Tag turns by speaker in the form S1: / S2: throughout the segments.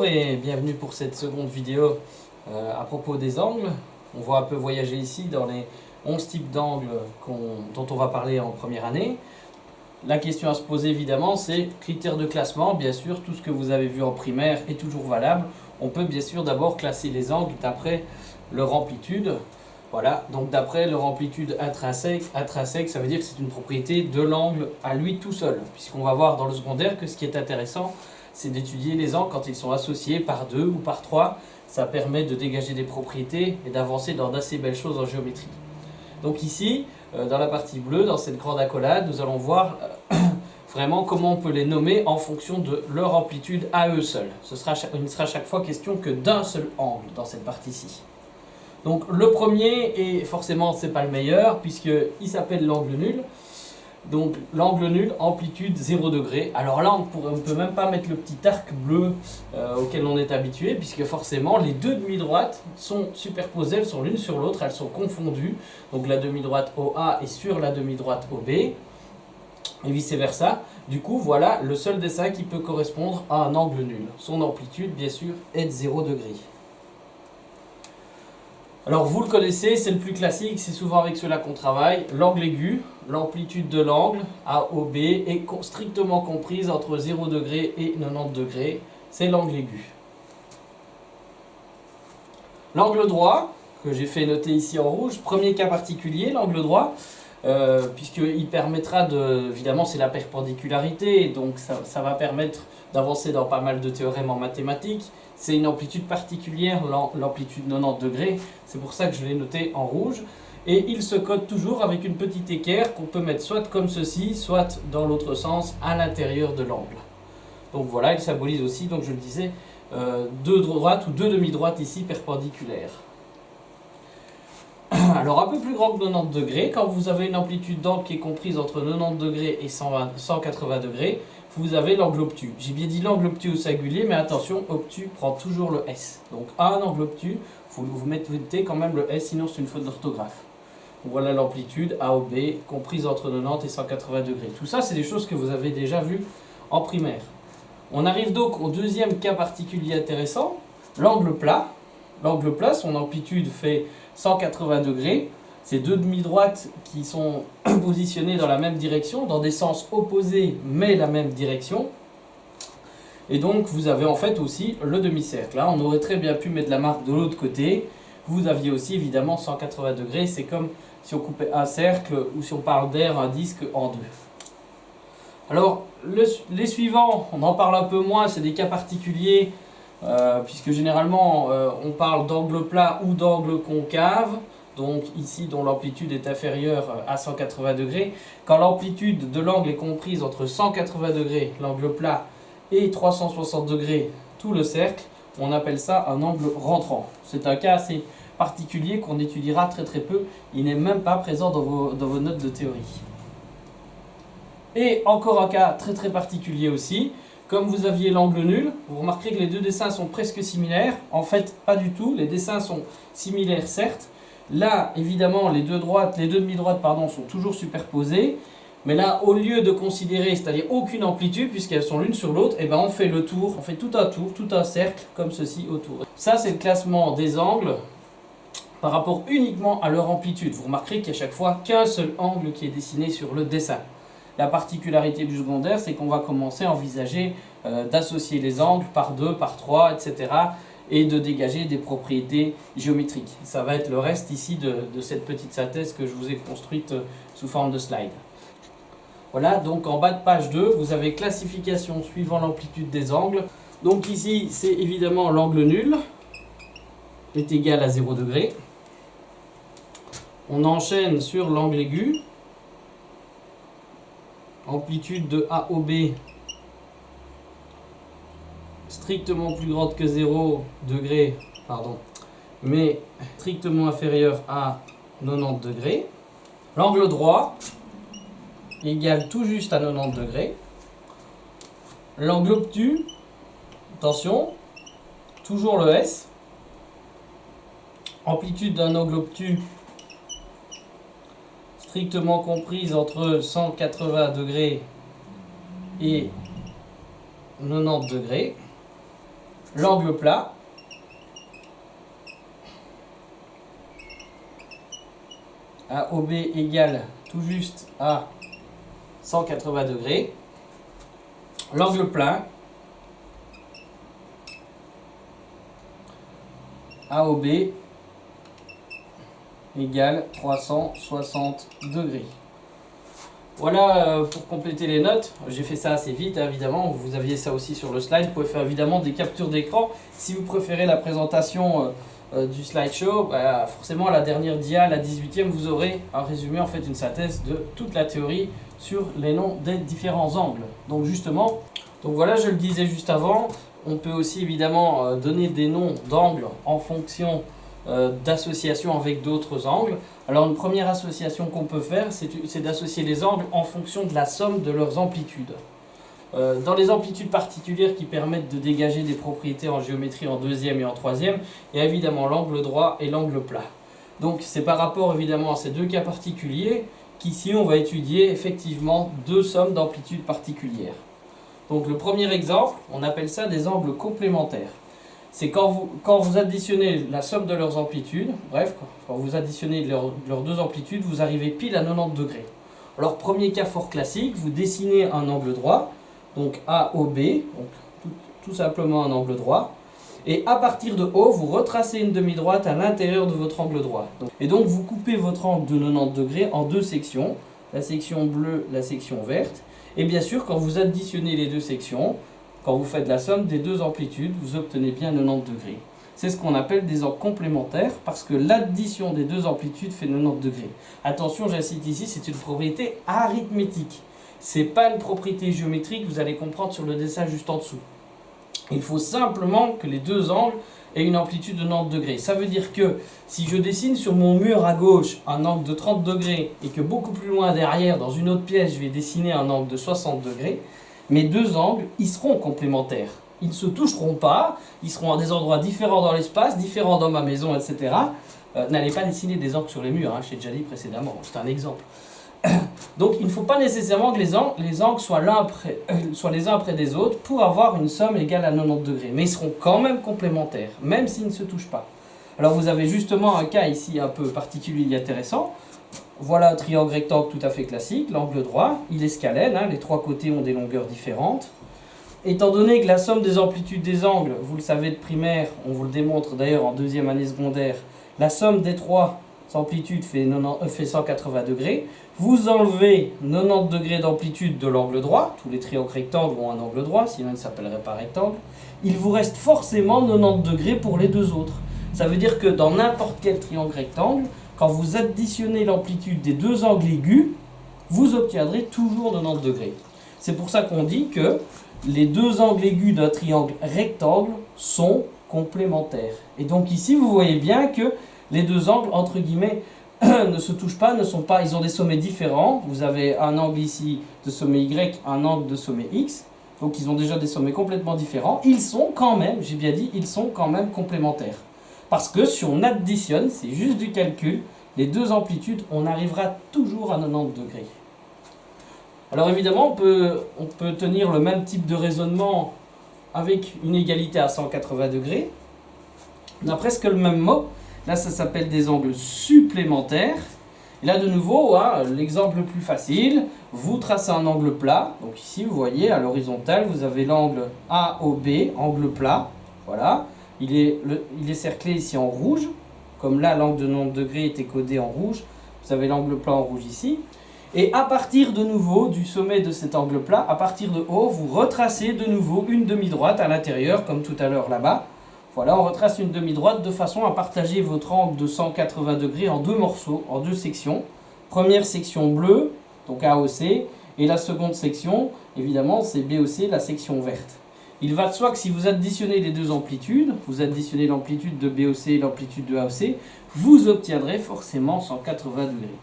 S1: et bienvenue pour cette seconde vidéo à propos des angles. On va un peu voyager ici dans les 11 types d'angles dont on va parler en première année. La question à se poser évidemment, c'est critères de classement. Bien sûr, tout ce que vous avez vu en primaire est toujours valable. On peut bien sûr d'abord classer les angles d'après leur amplitude. Voilà, donc d'après leur amplitude intrinsèque, ça veut dire que c'est une propriété de l'angle à lui tout seul. Puisqu'on va voir dans le secondaire que ce qui est intéressant, c'est d'étudier les angles quand ils sont associés par 2 ou par 3. Ça permet de dégager des propriétés et d'avancer dans d'assez belles choses en géométrie. Donc ici, dans la partie bleue, dans cette grande accolade, nous allons voir vraiment comment on peut les nommer en fonction de leur amplitude à eux seuls. Il ne sera chaque fois question que d'un seul angle dans cette partie-ci. Donc le premier, et forcément c'est pas le meilleur, puisqu'il s'appelle l'angle nul. Donc l'angle nul, amplitude 0 degré. Alors là, on ne peut même pas mettre le petit arc bleu auquel on est habitué, puisque forcément les deux demi-droites sont superposées, elles sont l'une sur l'autre, elles sont confondues. Donc la demi-droite OA est sur la demi-droite OB, et vice-versa. Du coup, voilà le seul dessin qui peut correspondre à un angle nul. Son amplitude, bien sûr, est de 0 degré. Alors vous le connaissez, c'est le plus classique, c'est souvent avec cela qu'on travaille. L'angle aigu, l'amplitude de l'angle AOB est strictement comprise entre 0 degré et 90 degrés. C'est l'angle aigu. L'angle droit, que j'ai fait noter ici en rouge, premier cas particulier, l'angle droit, puisqu'il permettra de, évidemment c'est la perpendicularité, donc ça va permettre d'avancer dans pas mal de théorèmes en mathématiques. C'est une amplitude particulière, l'amplitude 90 degrés, c'est pour ça que je l'ai noté en rouge. Et il se code toujours avec une petite équerre qu'on peut mettre soit comme ceci, soit dans l'autre sens, à l'intérieur de l'angle. Donc voilà, il symbolise aussi, donc je le disais, deux droites ou deux demi-droites ici perpendiculaires. Alors un peu plus grand que 90 degrés, quand vous avez une amplitude d'angle qui est comprise entre 90 degrés et 180 degrés, vous avez l'angle obtus. J'ai bien dit l'angle obtus au singulier, mais attention, obtus prend toujours le S. Donc à un angle obtus, vous mettez quand même le S, sinon c'est une faute d'orthographe. Voilà l'amplitude AOB comprise entre 90 et 180 degrés. Tout ça, c'est des choses que vous avez déjà vues en primaire. On arrive donc au deuxième cas particulier intéressant, l'angle plat. L'angle plat, son amplitude fait 180 degrés. C'est deux demi-droites qui sont positionnées dans la même direction, dans des sens opposés, mais la même direction. Et donc, vous avez en fait aussi le demi-cercle. Là, on aurait très bien pu mettre la marque de l'autre côté. Vous aviez aussi évidemment 180 degrés. C'est comme si on coupait un cercle ou si on parle d'air, un disque en deux. Alors, les suivants, on en parle un peu moins, c'est des cas particuliers, puisque généralement, on parle d'angle plat ou d'angle concave. Donc ici, dont l'amplitude est inférieure à 180 degrés. Quand l'amplitude de l'angle est comprise entre 180 degrés, l'angle plat, et 360 degrés, tout le cercle, on appelle ça un angle rentrant. C'est un cas assez particulier qu'on étudiera très très peu. Il n'est même pas présent dans vos notes de théorie. Et encore un cas très très particulier aussi. Comme vous aviez l'angle nul, vous remarquerez que les deux dessins sont presque similaires. En fait, pas du tout. Les dessins sont similaires, certes. Là, évidemment, les deux demi-droites sont toujours superposées. Mais là, au lieu de considérer, c'est-à-dire aucune amplitude, puisqu'elles sont l'une sur l'autre, et on fait le tour, on fait tout un cercle, comme ceci autour. Ça, c'est le classement des angles par rapport uniquement à leur amplitude. Vous remarquerez qu'il n'y a chaque fois qu'un seul angle qui est dessiné sur le dessin. La particularité du secondaire, c'est qu'on va commencer à envisager d'associer les angles par 2, par 3, etc. et de dégager des propriétés géométriques. Ça va être le reste ici de cette petite synthèse que je vous ai construite sous forme de slide. Voilà, donc en bas de page 2, vous avez classification suivant l'amplitude des angles. Donc ici, c'est évidemment l'angle nul est égal à 0 degré. On enchaîne sur l'angle aigu. Amplitude de AOB strictement plus grande que 0 degré, mais strictement inférieure à 90 degrés. L'angle droit égale tout juste à 90 degrés. L'angle obtus, attention, toujours le S. Amplitude d'un angle obtus strictement comprise entre 180 degrés et 90 degrés. l'angle plat. AOB égale tout juste à 180 degrés. L'angle plein. AOB égale 360 degrés. Voilà pour compléter les notes. J'ai fait ça assez vite, évidemment. Vous aviez ça aussi sur le slide. Vous pouvez faire évidemment des captures d'écran. Si vous préférez la présentation du slideshow, forcément à la dernière dia, la 18e, vous aurez un résumé, en fait une synthèse de toute la théorie sur les noms des différents angles. Donc justement, voilà, je le disais juste avant, on peut aussi évidemment donner des noms d'angles en fonction d'association avec d'autres angles. Alors une première association qu'on peut faire, c'est d'associer les angles en fonction de la somme de leurs amplitudes. Dans les amplitudes particulières qui permettent de dégager des propriétés en géométrie en deuxième et en troisième, il y a évidemment l'angle droit et l'angle plat. Donc c'est par rapport évidemment à ces deux cas particuliers qu'ici on va étudier effectivement deux sommes d'amplitudes particulières. Donc le premier exemple, on appelle ça des angles complémentaires. C'est quand vous additionnez la somme de leurs amplitudes, bref, quand vous additionnez leurs deux amplitudes, vous arrivez pile à 90 degrés. Alors premier cas fort classique, vous dessinez un angle droit, donc AOB, donc tout simplement un angle droit, et à partir de haut, vous retracez une demi-droite à l'intérieur de votre angle droit. Et donc vous coupez votre angle de 90 degrés en deux sections, la section bleue, la section verte, et bien sûr quand vous additionnez les deux sections, quand vous faites la somme des deux amplitudes, vous obtenez bien 90 degrés. C'est ce qu'on appelle des angles complémentaires parce que l'addition des deux amplitudes fait 90 degrés. Attention, j'insiste ici, c'est une propriété arithmétique. Ce n'est pas une propriété géométrique, vous allez comprendre sur le dessin juste en dessous. Il faut simplement que les deux angles aient une amplitude de 90 degrés. Ça veut dire que si je dessine sur mon mur à gauche un angle de 30 degrés et que beaucoup plus loin derrière, dans une autre pièce, je vais dessiner un angle de 60 degrés, mes deux angles, ils seront complémentaires. Ils ne se toucheront pas, ils seront à des endroits différents dans l'espace, différents dans ma maison, etc. N'allez pas dessiner des angles sur les murs, je l'ai déjà dit précédemment, c'est un exemple. Donc il ne faut pas nécessairement que les angles soient les uns après des autres pour avoir une somme égale à 90 degrés. Mais ils seront quand même complémentaires, même s'ils ne se touchent pas. Alors vous avez justement un cas ici un peu particulier et intéressant. Voilà un triangle rectangle tout à fait classique, l'angle droit, il est scalène, les trois côtés ont des longueurs différentes. Étant donné que la somme des amplitudes des angles, vous le savez de primaire, on vous le démontre d'ailleurs en deuxième année secondaire, la somme des trois amplitudes fait 180 degrés, vous enlevez 90 degrés d'amplitude de l'angle droit, tous les triangles rectangles ont un angle droit, sinon ils ne s'appelleraient pas rectangles, il vous reste forcément 90 degrés pour les deux autres. Ça veut dire que dans n'importe quel triangle rectangle, quand vous additionnez l'amplitude des deux angles aigus, vous obtiendrez toujours 90 degrés. C'est pour ça qu'on dit que les deux angles aigus d'un triangle rectangle sont complémentaires. Et donc ici, vous voyez bien que les deux angles, entre guillemets, ne se touchent pas, ils ont des sommets différents. Vous avez un angle ici de sommet Y, un angle de sommet X. Donc ils ont déjà des sommets complètement différents. Ils sont quand même, j'ai bien dit, ils sont quand même complémentaires. Parce que si on additionne, c'est juste du calcul, les deux amplitudes, on arrivera toujours à 90 degrés. Alors évidemment, on peut tenir le même type de raisonnement avec une égalité à 180 degrés. On a presque le même mot. Là, ça s'appelle des angles supplémentaires. Et là, de nouveau, l'exemple le plus facile, vous tracez un angle plat. Donc ici, vous voyez, à l'horizontale, vous avez l'angle AOB, angle plat. Voilà. Il est cerclé ici en rouge. Comme là, l'angle de 90 degrés était codé en rouge. Vous avez l'angle plat en rouge ici. Et à partir de nouveau du sommet de cet angle plat, à partir de haut, vous retracez de nouveau une demi-droite à l'intérieur, comme tout à l'heure là-bas. Voilà, on retrace une demi-droite de façon à partager votre angle de 180 degrés en deux morceaux, en deux sections. Première section bleue, donc AOC, et la seconde section, évidemment, c'est BOC, la section verte. Il va de soi que si vous additionnez les deux amplitudes, vous additionnez l'amplitude de BOC et l'amplitude de AOC, vous obtiendrez forcément 180 degrés.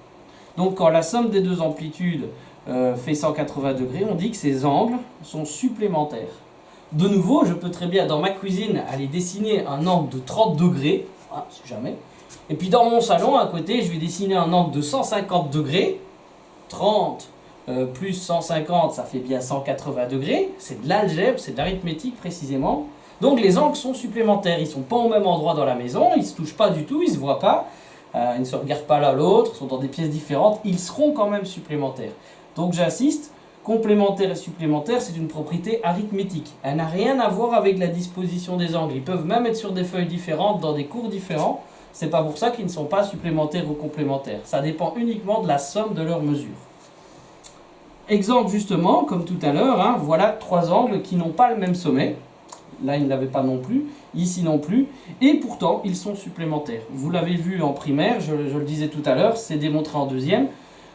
S1: Donc quand la somme des deux amplitudes fait 180 degrés, on dit que ces angles sont supplémentaires. De nouveau, je peux très bien dans ma cuisine aller dessiner un angle de 30 degrés, si jamais, et puis dans mon salon à côté, je vais dessiner un angle de 150 degrés, 30 plus 150, ça fait bien 180 degrés, c'est de l'algèbre, c'est de l'arithmétique précisément. Donc les angles sont supplémentaires, ils ne sont pas au même endroit dans la maison, ils ne se touchent pas du tout, ils ne se voient pas, ils ne se regardent pas l'un l'autre, ils sont dans des pièces différentes, ils seront quand même supplémentaires. Donc j'insiste, complémentaire et supplémentaire, c'est une propriété arithmétique. Elle n'a rien à voir avec la disposition des angles. Ils peuvent même être sur des feuilles différentes, dans des cours différents. C'est pas pour ça qu'ils ne sont pas supplémentaires ou complémentaires. Ça dépend uniquement de la somme de leurs mesures. Exemple justement, comme tout à l'heure, hein, voilà trois angles qui n'ont pas le même sommet. Là, ils ne l'avaient pas non plus. Ici non plus. Et pourtant, ils sont supplémentaires. Vous l'avez vu en primaire, je le disais tout à l'heure, c'est démontré en deuxième.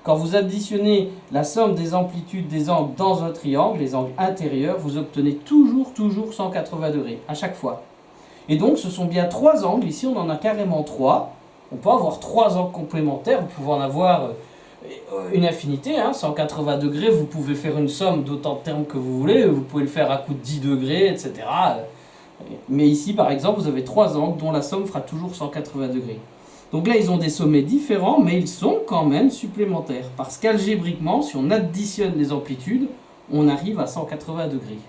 S1: Quand vous additionnez la somme des amplitudes des angles dans un triangle, les angles intérieurs, vous obtenez toujours 180 degrés, à chaque fois. Et donc, ce sont bien trois angles. Ici, on en a carrément trois. On peut avoir trois angles complémentaires. Vous pouvez en avoir une infinité, hein, 180 degrés. Vous pouvez faire une somme d'autant de termes que vous voulez. Vous pouvez le faire à coup de 10 degrés, etc. Mais ici, par exemple, vous avez trois angles dont la somme fera toujours 180 degrés. Donc là, ils ont des sommets différents, mais ils sont quand même supplémentaires. Parce qu'algébriquement, si on additionne les amplitudes, on arrive à 180 degrés.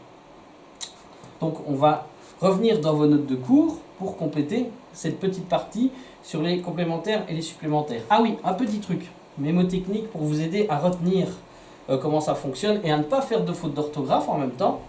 S1: Donc on va revenir dans vos notes de cours pour compléter cette petite partie sur les complémentaires et les supplémentaires. Ah oui, un petit truc, mémotechnique pour vous aider à retenir comment ça fonctionne et à ne pas faire de faute d'orthographe en même temps.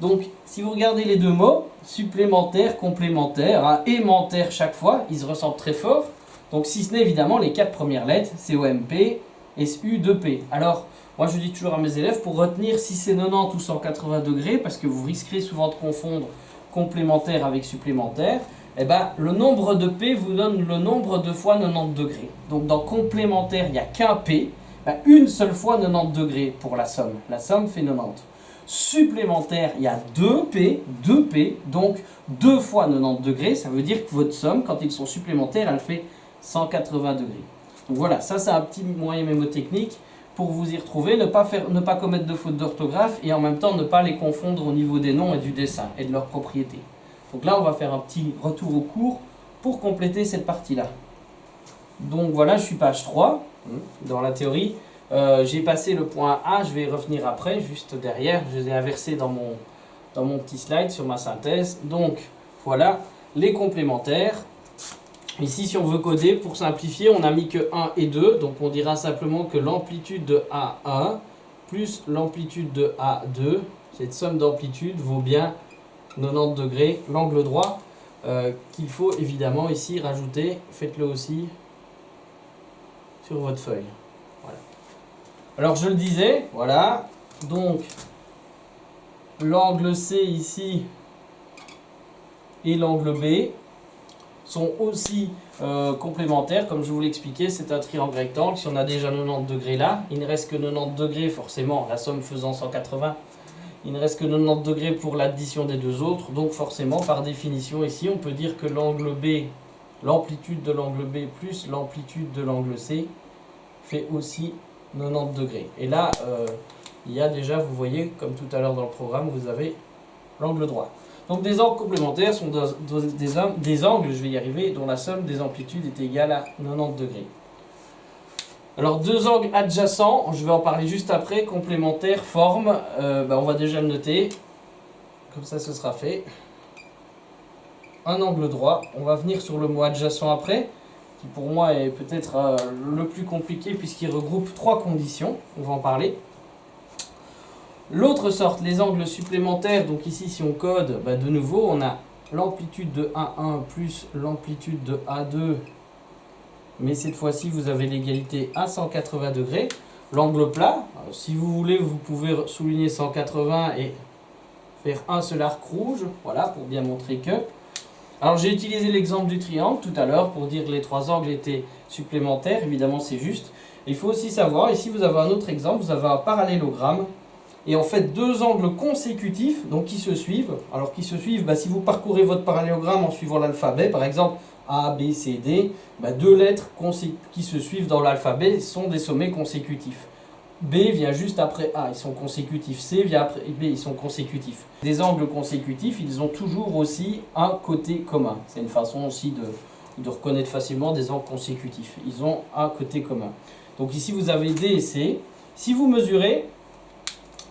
S1: Donc, si vous regardez les deux mots, supplémentaire, complémentaire, hein, aimentaire chaque fois, ils se ressemblent très fort. Donc, si ce n'est évidemment les quatre premières lettres, COMP, SU, 2P. Alors, moi je dis toujours à mes élèves, pour retenir si c'est 90 ou 180 degrés, parce que vous risquerez souvent de confondre complémentaire avec supplémentaire, eh ben, le nombre de P vous donne le nombre de fois 90 degrés. Donc, dans complémentaire, il n'y a qu'un P, ben, une seule fois 90 degrés pour la somme. La somme fait 90. Supplémentaire, il y a 2P, donc 2 fois 90 degrés, ça veut dire que votre somme, quand ils sont supplémentaires, elle fait 180 degrés. Donc voilà, ça c'est un petit moyen mémotechnique pour vous y retrouver, ne pas commettre de fautes d'orthographe et en même temps ne pas les confondre au niveau des noms et du dessin et de leurs propriétés. Donc là, on va faire un petit retour au cours pour compléter cette partie-là. Donc voilà, je suis page 3 dans la théorie. J'ai passé le point A, je vais y revenir après, juste derrière, je l'ai inversé dans mon petit slide sur ma synthèse. Donc voilà, les complémentaires. Ici, si on veut coder, pour simplifier, on n'a mis que 1 et 2, donc on dira simplement que l'amplitude de A1 plus l'amplitude de A2, cette somme d'amplitude vaut bien 90 degrés, l'angle droit, qu'il faut évidemment ici rajouter, faites-le aussi sur votre feuille. Voilà. Alors je le disais, voilà, donc l'angle C ici et l'angle B sont aussi complémentaires, comme je vous l'expliquais, c'est un triangle rectangle, si on a déjà 90 degrés là, il ne reste que 90 degrés forcément, la somme faisant 180, il ne reste que 90 degrés pour l'addition des deux autres, donc forcément par définition ici on peut dire que l'angle B, l'amplitude de l'angle B plus l'amplitude de l'angle C fait aussi 90 degrés. Et là, il y a déjà, vous voyez, comme tout à l'heure dans le programme, vous avez l'angle droit. Donc des angles complémentaires sont des angles, je vais y arriver, dont la somme des amplitudes est égale à 90 degrés. Alors deux angles adjacents, je vais en parler juste après, complémentaires, forme, on va déjà le noter, comme ça ce sera fait. Un angle droit, on va venir sur le mot adjacent après, qui pour moi est peut-être le plus compliqué puisqu'il regroupe trois conditions, on va en parler. L'autre sorte, les angles supplémentaires, donc ici si on code, de nouveau on a l'amplitude de A1 plus l'amplitude de A2, mais cette fois-ci vous avez l'égalité à 180 degrés. L'angle plat, si vous voulez vous pouvez souligner 180 et faire un seul arc rouge, voilà, pour bien montrer que. Alors j'ai utilisé l'exemple du triangle tout à l'heure pour dire que les trois angles étaient supplémentaires, évidemment c'est juste. Il faut aussi savoir, ici vous avez un autre exemple, vous avez un parallélogramme, et en fait deux angles consécutifs, donc qui se suivent. Alors qui se suivent, si vous parcourez votre parallélogramme en suivant l'alphabet, par exemple A, B, C, D, deux lettres qui se suivent dans l'alphabet sont des sommets consécutifs. B vient juste après A, ils sont consécutifs. C vient après B, ils sont consécutifs. Des angles consécutifs, ils ont toujours aussi un côté commun. C'est une façon aussi de reconnaître facilement des angles consécutifs. Ils ont un côté commun. Donc ici vous avez D et C. Si vous mesurez,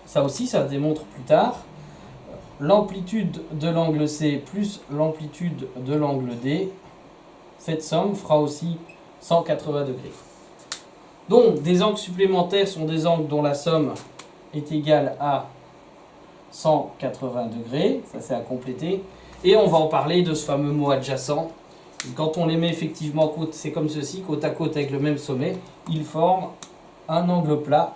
S1: ça aussi ça se démontre plus tard, l'amplitude de l'angle C plus l'amplitude de l'angle D, cette somme fera aussi 180 degrés. Donc, des angles supplémentaires sont des angles dont la somme est égale à 180 degrés. Ça, c'est à compléter. Et on va en parler de ce fameux mot adjacent. Quand on les met effectivement, c'est comme ceci, côte à côte avec le même sommet, ils forment un angle plat.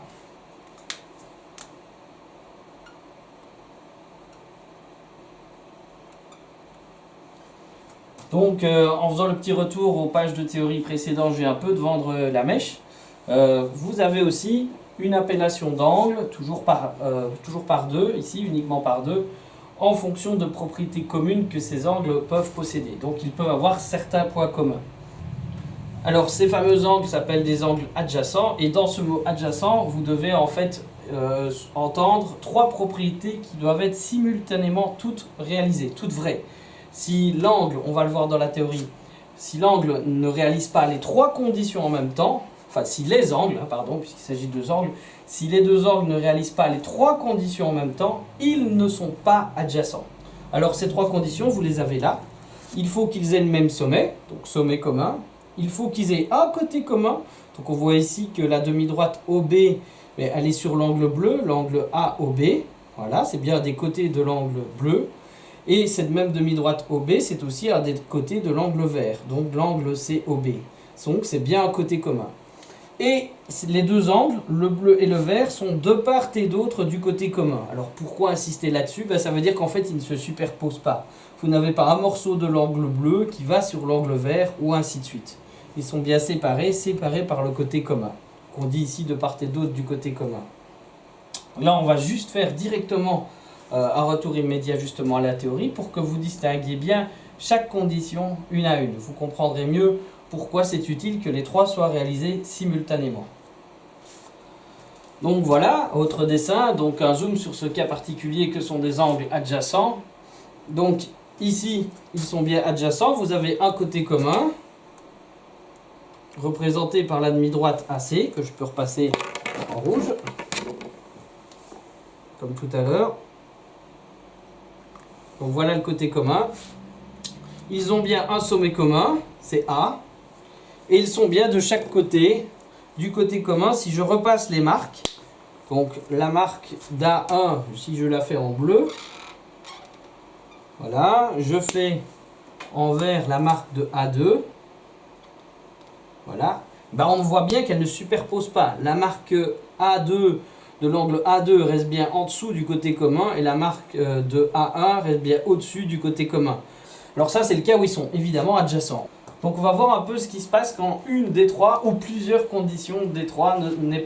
S1: Donc, en faisant le petit retour aux pages de théorie précédentes, je viens un peu de vendre la mèche. Vous avez aussi une appellation d'angle, toujours par deux, ici uniquement par deux, en fonction de propriétés communes que ces angles peuvent posséder. Donc ils peuvent avoir certains points communs. Alors ces fameux angles s'appellent des angles adjacents, et dans ce mot adjacent, vous devez en fait entendre trois propriétés qui doivent être simultanément toutes réalisées, toutes vraies. Si l'angle, on va le voir dans la théorie, si l'angle ne réalise pas les trois conditions en même temps, enfin si les angles, pardon, puisqu'il s'agit de deux angles, si les deux angles ne réalisent pas les trois conditions en même temps, ils ne sont pas adjacents. Alors ces trois conditions, vous les avez là. Il faut qu'ils aient le même sommet, donc sommet commun. Il faut qu'ils aient un côté commun. Donc on voit ici que la demi-droite OB, elle est sur l'angle bleu, l'angle AOB. Voilà, c'est bien des côtés de l'angle bleu. Et cette même demi-droite OB, c'est aussi un des côtés de l'angle vert, donc l'angle COB. Donc c'est bien un côté commun. Et les deux angles, le bleu et le vert, sont de part et d'autre du côté commun. Alors pourquoi insister là-dessus? Ça veut dire qu'en fait, ils ne se superposent pas. Vous n'avez pas un morceau de l'angle bleu qui va sur l'angle vert, ou ainsi de suite. Ils sont bien séparés par le côté commun, qu'on dit ici de part et d'autre du côté commun. Là, on va juste faire directement un retour immédiat justement à la théorie pour que vous distinguiez bien chaque condition une à une. Vous comprendrez mieux pourquoi c'est utile que les trois soient réalisés simultanément. Donc voilà, autre dessin, donc un zoom sur ce cas particulier que sont des angles adjacents. Donc ici, ils sont bien adjacents, vous avez un côté commun, représenté par la demi-droite AC, que je peux repasser en rouge, comme tout à l'heure. Donc voilà le côté commun. Ils ont bien un sommet commun, c'est A. Et ils sont bien de chaque côté, du côté commun. Si je repasse les marques, donc la marque d'A1, si je la fais en bleu, voilà, je fais en vert la marque de A2, voilà, on voit bien qu'elle ne superpose pas. La marque A2 de l'angle A2 reste bien en dessous du côté commun, et la marque de A1 reste bien au-dessus du côté commun. Alors ça, c'est le cas où ils sont évidemment adjacents. Donc on va voir un peu ce qui se passe quand une des trois ou plusieurs conditions des trois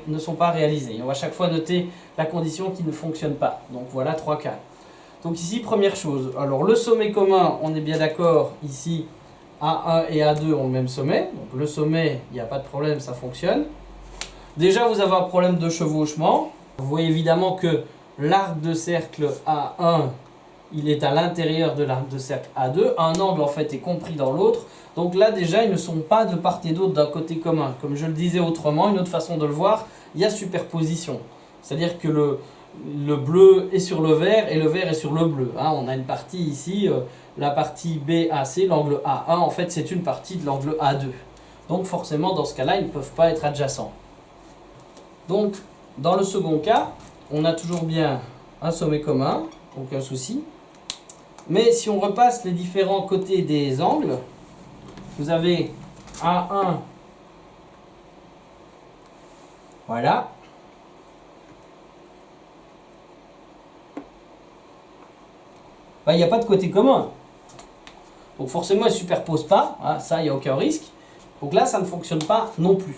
S1: ne sont pas réalisées. On va chaque fois noter la condition qui ne fonctionne pas. Donc voilà trois cas. Donc ici, première chose, alors le sommet commun, on est bien d'accord, ici A1 et A2 ont le même sommet. Donc le sommet, il n'y a pas de problème, ça fonctionne. Déjà, vous avez un problème de chevauchement. Vous voyez évidemment que l'arc de cercle A1, il est à l'intérieur de l'arc de cercle A2. Un angle en fait est compris dans l'autre. Donc là déjà, ils ne sont pas de part et d'autre d'un côté commun. Comme je le disais autrement, une autre façon de le voir, il y a superposition. C'est-à-dire que le bleu est sur le vert et le vert est sur le bleu. On a une partie ici, la partie BAC, l'angle A1, en fait c'est une partie de l'angle A2. Donc forcément, dans ce cas-là, ils ne peuvent pas être adjacents. Donc, dans le second cas, on a toujours bien un sommet commun, aucun souci. Mais si on repasse les différents côtés des angles, vous avez A1, voilà. Il n'y a pas de côté commun. Donc forcément, ils ne se superposent pas, ça, il n'y a aucun risque. Donc là, ça ne fonctionne pas non plus.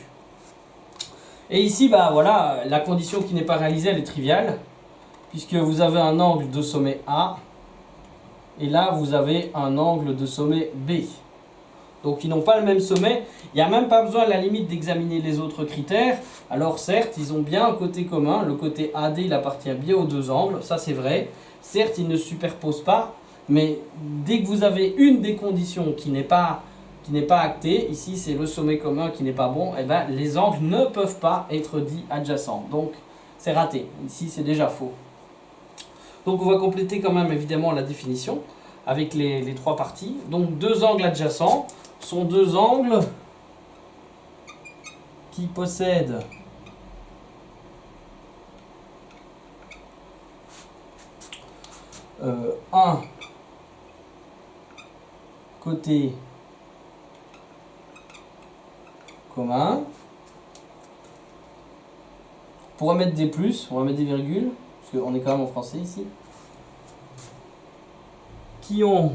S1: Et ici, voilà, la condition qui n'est pas réalisée, elle est triviale, puisque vous avez un angle de sommet A, et là, vous avez un angle de sommet B. Donc, ils n'ont pas le même sommet. Il n'y a même pas besoin, à la limite, d'examiner les autres critères. Alors, certes, ils ont bien un côté commun. Le côté AD, il appartient bien aux deux angles. Ça, c'est vrai. Certes, ils ne se superposent pas. Mais dès que vous avez une des conditions qui n'est pas actée, ici, c'est le sommet commun qui n'est pas bon, les angles ne peuvent pas être dits adjacents. Donc, c'est raté. Ici, c'est déjà faux. Donc on va compléter quand même évidemment la définition avec les trois parties. Donc deux angles adjacents sont deux angles qui possèdent un côté commun. On pourra mettre des plus, on va mettre des virgules, parce qu'on est quand même en français ici. Qui ont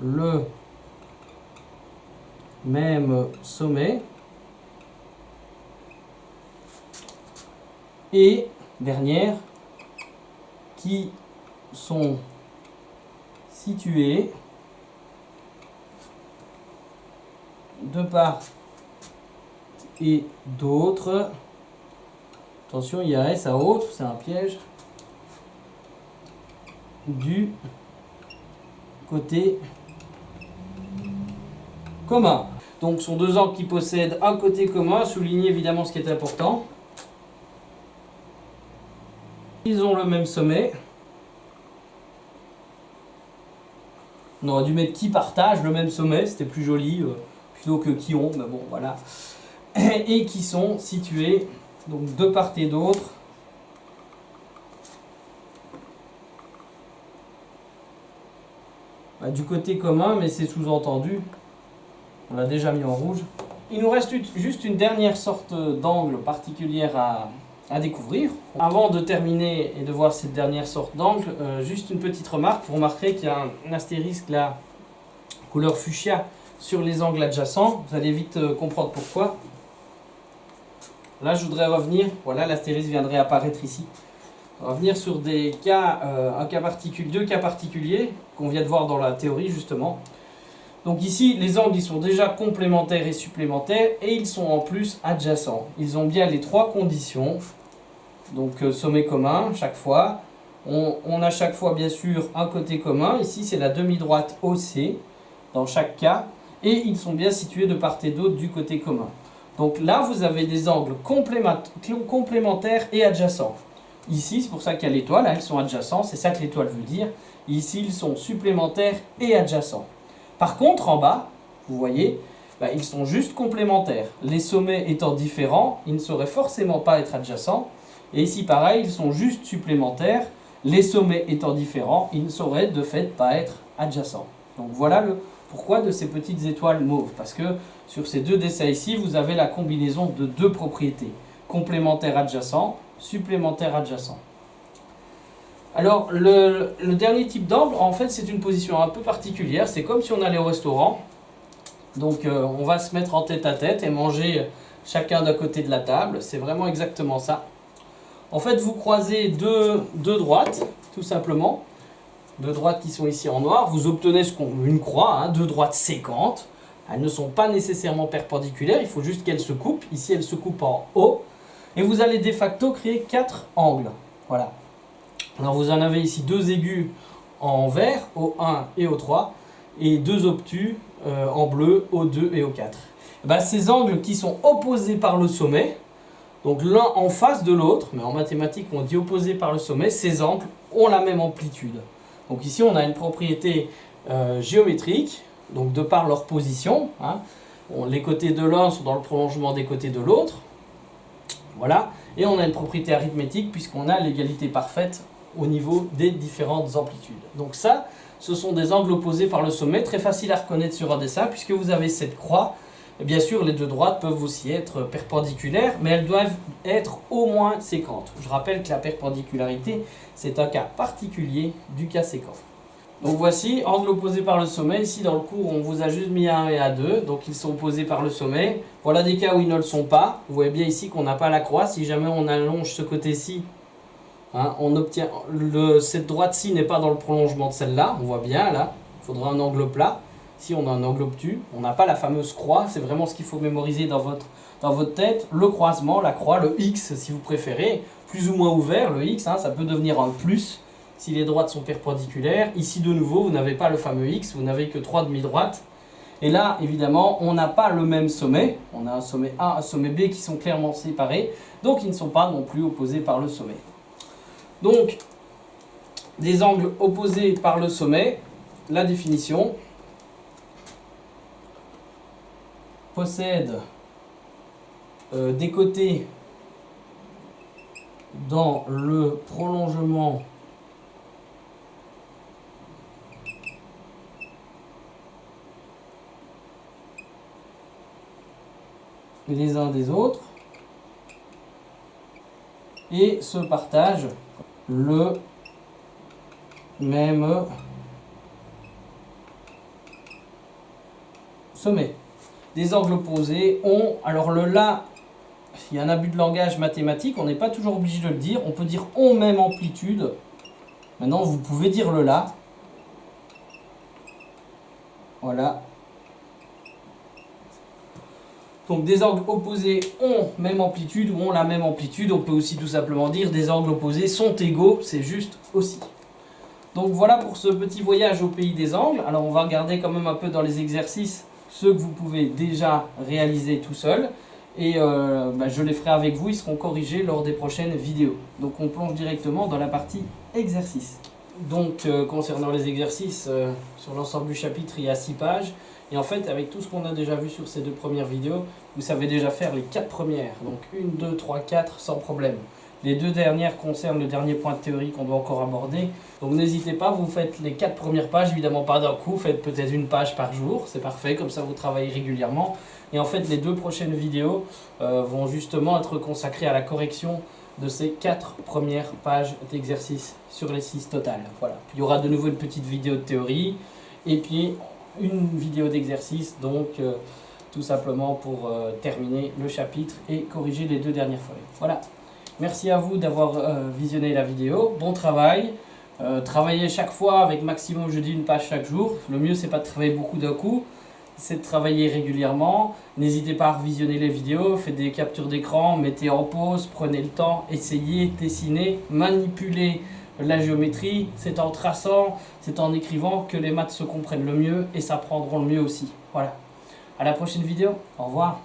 S1: le même sommet. Et dernière, qui sont situés de part et d'autre. Attention, il y a S à autre, c'est un piège. Du côté commun. Donc, ce sont deux angles qui possèdent un côté commun. Soulignez évidemment ce qui est important. Ils ont le même sommet. On aurait dû mettre qui partagent le même sommet, c'était plus joli, plutôt que qui ont, mais bon, voilà. Et qui sont situés, donc de part et d'autre, du côté commun, mais c'est sous-entendu. On l'a déjà mis en rouge. Il nous reste juste une dernière sorte d'angle particulière à découvrir. Avant de terminer et de voir cette dernière sorte d'angle, juste une petite remarque. Vous remarquerez qu'il y a un astérisque là, couleur fuchsia, sur les angles adjacents. Vous allez vite comprendre pourquoi. Là, je voudrais revenir, voilà, l'astérisque viendrait apparaître ici. Revenir sur des cas, deux cas particuliers qu'on vient de voir dans la théorie justement. Donc ici, les angles ils sont déjà complémentaires et supplémentaires et ils sont en plus adjacents. Ils ont bien les trois conditions. Donc sommet commun chaque fois. On a chaque fois bien sûr un côté commun. Ici c'est la demi-droite OC dans chaque cas. Et ils sont bien situés de part et d'autre du côté commun. Donc là vous avez des angles complémentaires et adjacents. Ici c'est pour ça qu'il y a l'étoile, hein, ils sont adjacents, c'est ça que l'étoile veut dire. Ici ils sont supplémentaires et adjacents. Par contre en bas, vous voyez, ils sont juste complémentaires. Les sommets étant différents, ils ne sauraient forcément pas être adjacents. Et ici, pareil, ils sont juste supplémentaires. Les sommets étant différents, ils ne sauraient de fait pas être adjacents. Donc voilà le pourquoi de ces petites étoiles mauves. Parce que sur ces deux dessins ici, vous avez la combinaison de deux propriétés. Complémentaire adjacent, supplémentaire adjacent. Alors, le dernier type d'angle, en fait, c'est une position un peu particulière. C'est comme si on allait au restaurant. Donc, on va se mettre en tête à tête et manger chacun d'un côté de la table. C'est vraiment exactement ça. En fait, vous croisez deux droites, tout simplement. Deux droites qui sont ici en noir. Vous obtenez une croix, hein, deux droites séquentes. Elles ne sont pas nécessairement perpendiculaires. Il faut juste qu'elles se coupent. Ici, elles se coupent en haut. Et vous allez de facto créer 4 angles. Voilà. Alors, vous en avez ici deux aigus en vert, O1 et O3. Et deux obtus en bleu, O2 et O4. Ces angles qui sont opposés par le sommet, donc l'un en face de l'autre, mais en mathématiques on dit opposés par le sommet, ces angles ont la même amplitude. Donc ici on a une propriété géométrique, donc de par leur position, hein, les côtés de l'un sont dans le prolongement des côtés de l'autre, voilà, et on a une propriété arithmétique puisqu'on a l'égalité parfaite au niveau des différentes amplitudes. Donc ça, ce sont des angles opposés par le sommet, très facile à reconnaître sur un dessin puisque vous avez cette croix. Et bien sûr, les deux droites peuvent aussi être perpendiculaires, mais elles doivent être au moins séquentes. Je rappelle que la perpendicularité, c'est un cas particulier du cas séquent. Donc voici, angle opposé par le sommet. Ici, dans le cours, on vous a juste mis A1 et A2, donc ils sont opposés par le sommet. Voilà des cas où ils ne le sont pas. Vous voyez bien ici qu'on n'a pas la croix. Si jamais on allonge ce côté-ci, hein, on obtient cette droite-ci n'est pas dans le prolongement de celle-là. On voit bien là, il faudra un angle plat. Ici, on a un angle obtus. On n'a pas la fameuse croix. C'est vraiment ce qu'il faut mémoriser dans votre tête. Le croisement, la croix, le X si vous préférez. Plus ou moins ouvert, le X, hein, ça peut devenir un plus si les droites sont perpendiculaires. Ici, de nouveau, vous n'avez pas le fameux X. Vous n'avez que 3 demi-droites. Et là, évidemment, on n'a pas le même sommet. On a un sommet A, un sommet B qui sont clairement séparés. Donc, ils ne sont pas non plus opposés par le sommet. Donc, Des angles opposés par le sommet, la définition, possède des côtés dans le prolongement les uns des autres et se partagent le même sommet. Des angles opposés ont, alors le là, il y a un abus de langage mathématique, on n'est pas toujours obligé de le dire, on peut dire ont même amplitude. Maintenant vous pouvez dire le là. Voilà. Donc des angles opposés ont même amplitude ou ont la même amplitude. On peut aussi tout simplement dire des angles opposés sont égaux, c'est juste aussi. Donc voilà pour ce petit voyage au pays des angles. Alors on va regarder quand même un peu dans les exercices ceux que vous pouvez déjà réaliser tout seul. Et je les ferai avec vous, ils seront corrigés lors des prochaines vidéos. Donc on plonge directement dans la partie exercice. Donc concernant les exercices, sur l'ensemble du chapitre il y a 6 pages. Et en fait avec tout ce qu'on a déjà vu sur ces 2 premières vidéos, vous savez déjà faire les 4 premières. Donc 1, 2, 3, 4 sans problème. Les 2 dernières concernent le dernier point de théorie qu'on doit encore aborder. Donc n'hésitez pas, vous faites les 4 premières pages, évidemment pas d'un coup, faites peut-être une page par jour, c'est parfait, comme ça vous travaillez régulièrement. Et en fait les 2 prochaines vidéos vont justement être consacrées à la correction de ces 4 premières pages d'exercice sur les 6 totales. Voilà. Puis il y aura de nouveau une petite vidéo de théorie et puis une vidéo d'exercice, donc tout simplement pour terminer le chapitre et corriger les 2 dernières feuilles. Voilà. Merci à vous d'avoir visionné la vidéo. Bon travail. Travaillez chaque fois avec maximum, je dis, une page chaque jour. Le mieux, c'est pas de travailler beaucoup d'un coup, c'est de travailler régulièrement. N'hésitez pas à revisionner les vidéos, faites des captures d'écran, mettez en pause, prenez le temps, essayez, dessinez, manipulez la géométrie. C'est en traçant, c'est en écrivant que les maths se comprennent le mieux et s'apprendront le mieux aussi. Voilà. À la prochaine vidéo. Au revoir.